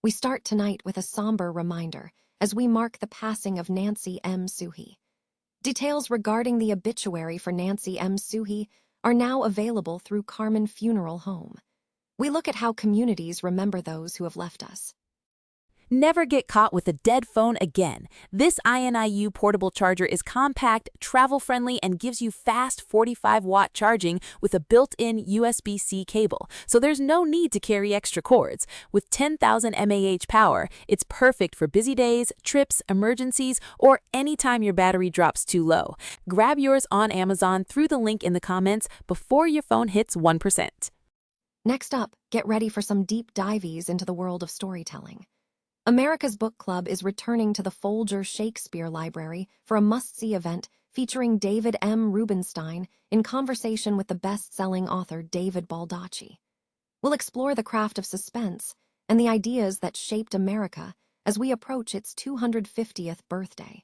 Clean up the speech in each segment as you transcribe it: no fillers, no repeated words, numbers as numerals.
We start tonight with a somber reminder as we mark the passing of Ninny Suhie. Details regarding the obituary for Ninny Suhie are now available through Carmen Funeral Home. We look at how communities remember those who have left us. Never get caught with a dead phone again. This INIU portable charger is compact, travel-friendly, and gives you fast 45-watt charging with a built-in USB-C cable, so there's no need to carry extra cords. With 10,000 mAh power, it's perfect for busy days, trips, emergencies, or anytime your battery drops too low. Grab yours on Amazon through the link in the comments before your phone hits 1%. Next up, get ready for some deep dives into the world of storytelling. America's Book Club is returning to the Folger Shakespeare Library for a must-see event featuring David M. Rubenstein in conversation with the best-selling author David Baldacci. We'll explore the craft of suspense and the ideas that shaped America as we approach its 250th birthday.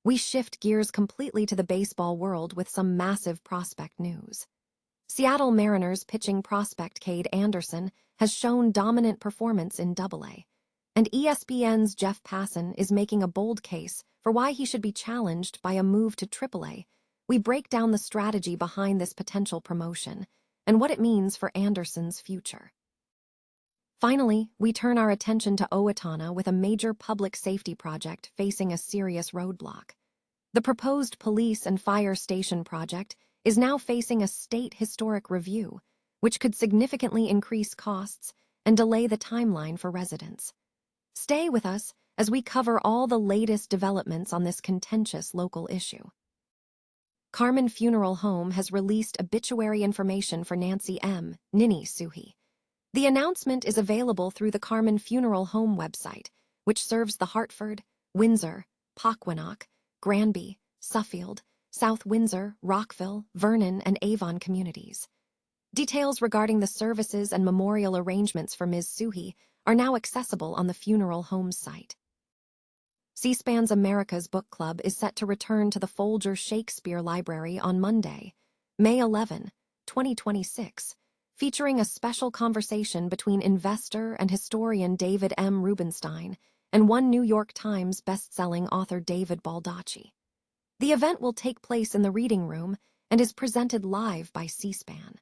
We shift gears completely to the baseball world with some massive prospect news. Seattle Mariners pitching prospect Kade Anderson has shown dominant performance in AA. And ESPN's Jeff Passan is making a bold case for why he should be challenged by a move to AAA. We break down the strategy behind this potential promotion and what it means for Anderson's future. Finally, we turn our attention to Owatonna with a major public safety project facing a serious roadblock. The proposed police and fire station project is now facing a state historic review, which could significantly increase costs and delay the timeline for residents. Stay with us as we cover all the latest developments on this contentious local issue. Carmen Funeral Home has released obituary information for Ninny Suhie. The announcement is available through the Carmen Funeral Home website, which serves the Hartford, Windsor, Paquanack, Granby, Suffield, South Windsor, Rockville, Vernon, and Avon communities. Details regarding the services and memorial arrangements for Ms. Suhie are now accessible on the funeral home's site. C-SPAN's America's Book Club is set to return to the Folger Shakespeare Library on Monday, May 11, 2026, featuring a special conversation between investor and historian David M. Rubenstein and one New York Times best-selling author David Baldacci. The event will take place in the reading room and is presented live by C-SPAN.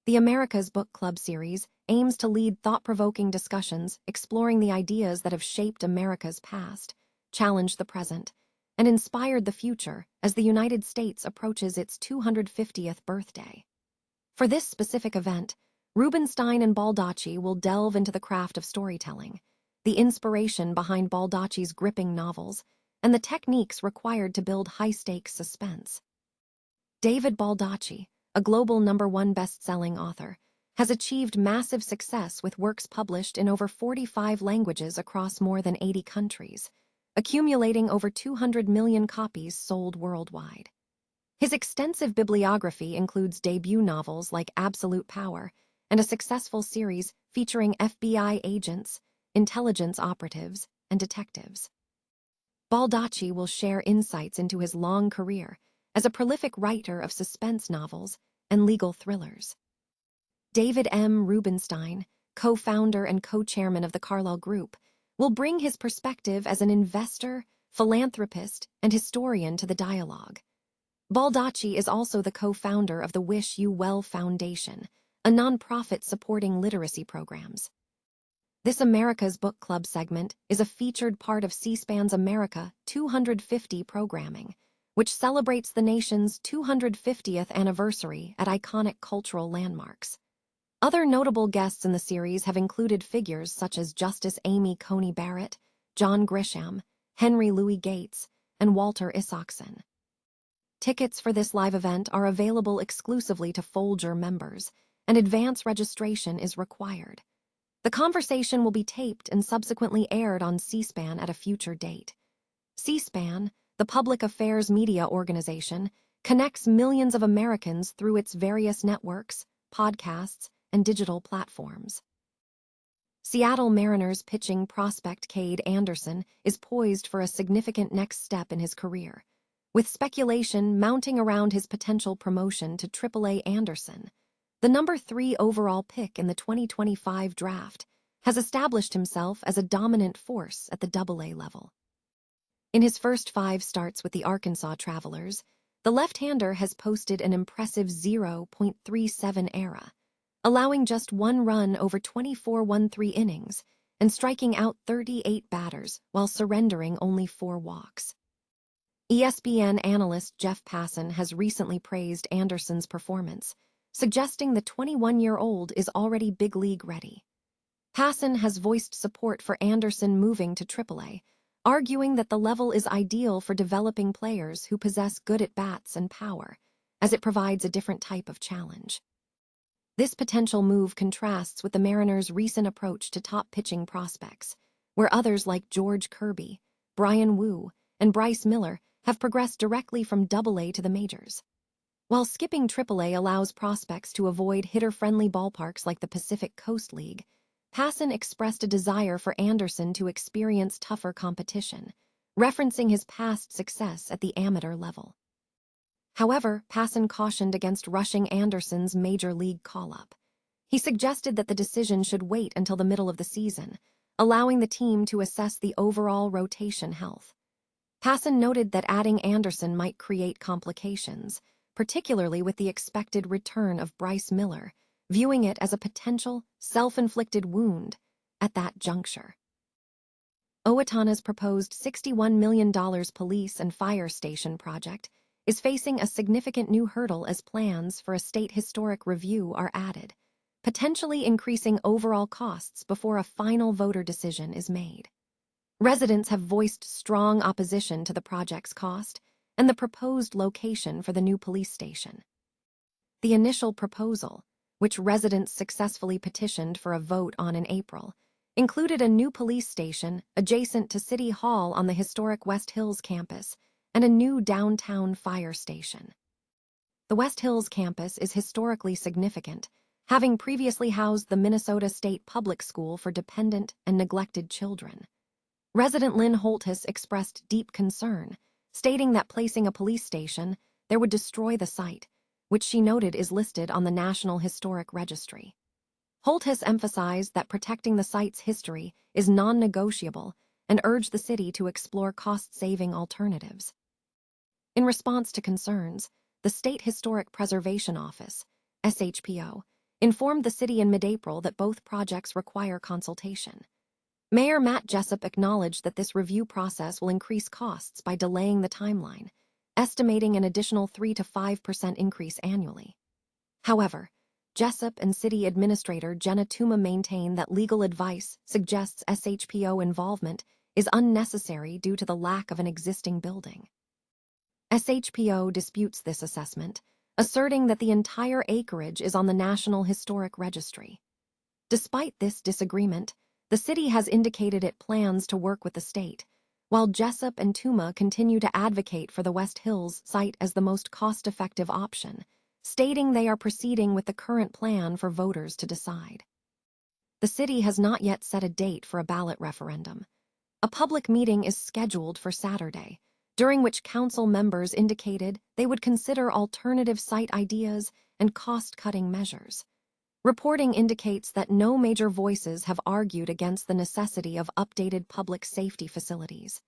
The America's Book Club series aims to lead thought-provoking discussions exploring the ideas that have shaped America's past, challenged the present, and inspired the future as the United States approaches its 250th birthday. For this specific event, Rubenstein and Baldacci will delve into the craft of storytelling, the inspiration behind Baldacci's gripping novels, and the techniques required to build high-stakes suspense. David Baldacci, a global #1 best-selling author, has achieved massive success with works published in over 45 languages across more than 80 countries, accumulating over 200 million copies sold worldwide. His extensive bibliography includes debut novels like Absolute Power and a successful series featuring FBI agents, intelligence operatives, and detectives. Baldacci will share insights into his long career as a prolific writer of suspense novels and legal thrillers. David M. Rubenstein, co-founder and co-chairman of the Carlyle Group, will bring his perspective as an investor, philanthropist, and historian to the dialogue. Baldacci is also the co-founder of the Wish You Well Foundation, a nonprofit supporting literacy programs. This America's Book Club segment is a featured part of C-SPAN's America 250 programming, which celebrates the nation's 250th anniversary at iconic cultural landmarks. Other notable guests in the series have included figures such as Justice Amy Coney Barrett, John Grisham, Henry Louis Gates, and Walter Isaacson. Tickets for this live event are available exclusively to Folger members, and advance registration is required. The conversation will be taped and subsequently aired on C-SPAN at a future date. C-SPAN, the public affairs media organization, connects millions of Americans through its various networks, podcasts, and digital platforms. Seattle Mariners pitching prospect Kade Anderson is poised for a significant next step in his career, with speculation mounting around his potential promotion to AAA. Anderson, the #3 overall pick in the 2025 draft, has established himself as a dominant force at the AA level. In his first 5 starts with the Arkansas Travelers, the left-hander has posted an impressive 0.37 ERA, allowing just 1 run over 24 1-3 innings and striking out 38 batters while surrendering only 4 walks. ESPN analyst Jeff Passan has recently praised Anderson's performance, suggesting the 21-year-old is already big league ready. Passan has voiced support for Anderson moving to AAA, arguing that the level is ideal for developing players who possess good at-bats and power, as it provides a different type of challenge. This potential move contrasts with the Mariners' recent approach to top pitching prospects, where others like George Kirby, Brian Wu, and Bryce Miller have progressed directly from AA to the majors. While skipping AAA allows prospects to avoid hitter-friendly ballparks like the Pacific Coast League, Passan expressed a desire for Anderson to experience tougher competition, referencing his past success at the amateur level. However, Passan cautioned against rushing Anderson's major league call-up. He suggested that the decision should wait until the middle of the season, allowing the team to assess the overall rotation health. Passan noted that adding Anderson might create complications, particularly with the expected return of Bryce Miller, viewing it as a potential, self-inflicted wound at that juncture. Owatonna's proposed $61 million police and fire station project is facing a significant new hurdle as plans for a state historic review are added, potentially increasing overall costs before a final voter decision is made. Residents have voiced strong opposition to the project's cost and the proposed location for the new police station. The initial proposal, which residents successfully petitioned for a vote on in April, included a new police station adjacent to City Hall on the historic West Hills campus and a new downtown fire station. The West Hills campus is historically significant, having previously housed the Minnesota State Public School for dependent and neglected children. Resident Lynn Holthus expressed deep concern, stating that placing a police station there would destroy the site, which she noted is listed on the National Historic Registry. Holthus emphasized that protecting the site's history is non-negotiable and urged the city to explore cost-saving alternatives. In response to concerns, the State Historic Preservation Office, SHPO, informed the city in mid-April that both projects require consultation. Mayor Matt Jessup acknowledged that this review process will increase costs by delaying the timeline, estimating an additional 3 to 5% increase annually. However, Jessup and City Administrator Jenna Tuma maintain that legal advice suggests SHPO involvement is unnecessary due to the lack of an existing building. SHPO disputes this assessment, asserting that the entire acreage is on the National Historic Registry. Despite this disagreement, the city has indicated it plans to work with the state, while Jessup and Tuma continue to advocate for the West Hills site as the most cost-effective option, stating they are proceeding with the current plan for voters to decide. The city has not yet set a date for a ballot referendum. A public meeting is scheduled for Saturday, during which council members indicated they would consider alternative site ideas and cost-cutting measures. Reporting indicates that no major voices have argued against the necessity of updated public safety facilities.